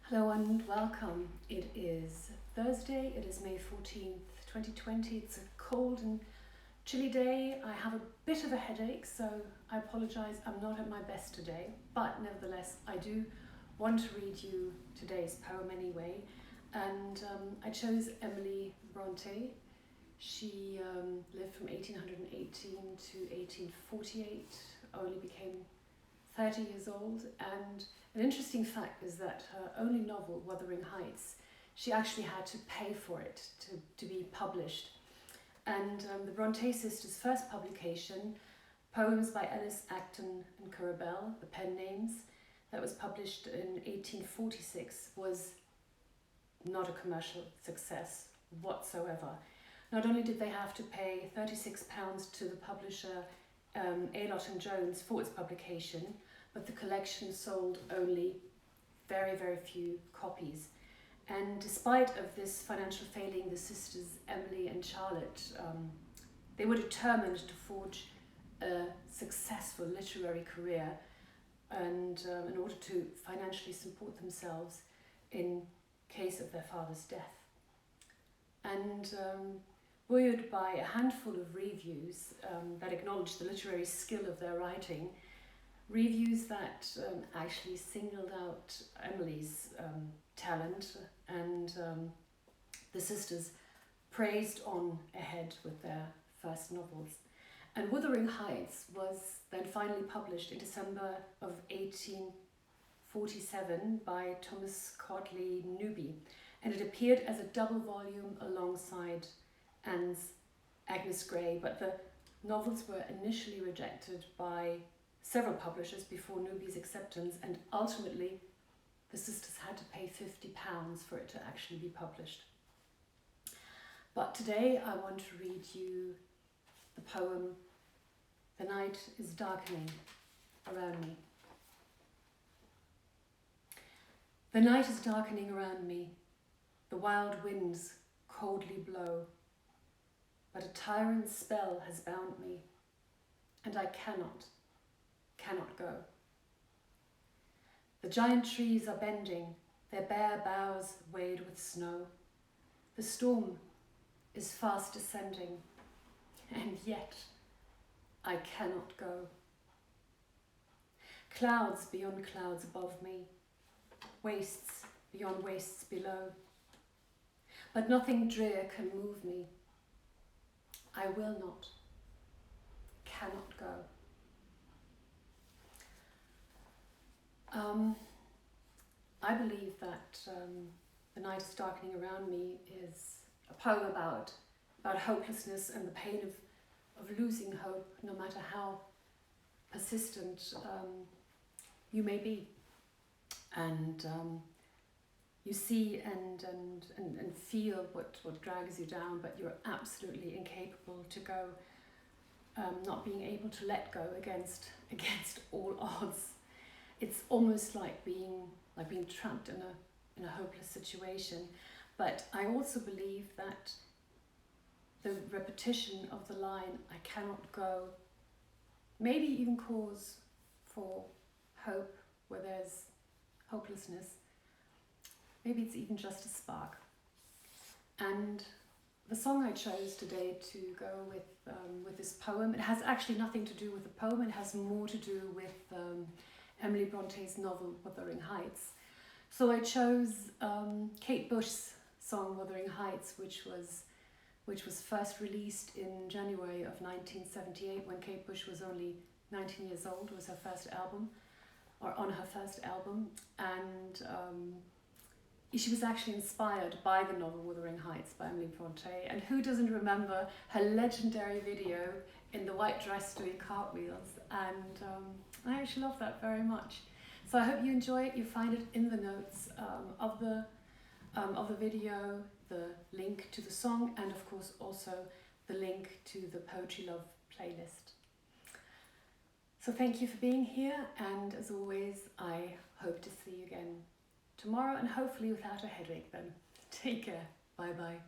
Hello and welcome. It is Thursday, it is May 14th, 2020. It's a cold and chilly day. I have a bit of a headache, so I apologise. I'm not at my best today, but nevertheless, I do want to read you today's poem anyway. And I chose Emily Brontë. She lived from 1818 to 1848, only became 30 years old, and an interesting fact is that her only novel, Wuthering Heights, she actually had to pay for it to be published. And the Brontë sisters' first publication, Poems by Ellis, Acton and Carabel, the pen names, that was published in 1846, was not a commercial success whatsoever. Not only did they have to pay £36 to the publisher Aylott and Jones for its publication, but the collection sold only very, very few copies. And despite of this financial failing, the sisters Emily and Charlotte, they were determined to forge a successful literary career, and in order to financially support themselves in case of their father's death. And buoyed by a handful of reviews that acknowledged the literary skill of their writing, reviews that actually singled out Emily's talent, and the sisters praised on ahead with their first novels. And Wuthering Heights was then finally published in December of 1847 by Thomas Courtly Newby, and it appeared as a double volume alongside Anne's Agnes Grey, but the novels were initially rejected by several publishers before Newby's acceptance, and ultimately the sisters had to pay £50 for it to actually be published. But today I want to read you the poem The Night is Darkening Around Me. The night is darkening around me, the wild winds coldly blow, but a tyrant's spell has bound me, and I cannot go. The giant trees are bending, their bare boughs weighed with snow. The storm is fast descending, and yet I cannot go. Clouds beyond clouds above me, wastes beyond wastes below, but nothing drear can move me. I will not, cannot go. I believe that The Night is Darkening Around Me is a poem about hopelessness and the pain of losing hope, no matter how persistent you may be. And you see and feel what drags you down, but you're absolutely incapable to go, not being able to let go against all odds. It's almost like being trapped in a hopeless situation. But I also believe that the repetition of the line, I cannot go, maybe even cause for hope where there's hopelessness. Maybe it's even just a spark. And the song I chose today to go with this poem, it has actually nothing to do with the poem, it has more to do with Emily Bronte's novel Wuthering Heights. So I chose Kate Bush's song Wuthering Heights, which was first released in January of 1978, when Kate Bush was only 19 years old. It was her first album, or on her first album, and she was actually inspired by the novel Wuthering Heights by Emily Brontë. And who doesn't remember her legendary video in the white dress doing cartwheels? And I actually love that very much. So I hope you enjoy it. You find it in the notes of the video, the link to the song, and of course also the link to the Poetry Love playlist. So thank you for being here, and as always, I hope to see you again tomorrow, and hopefully without a headache then. Take care. Bye bye.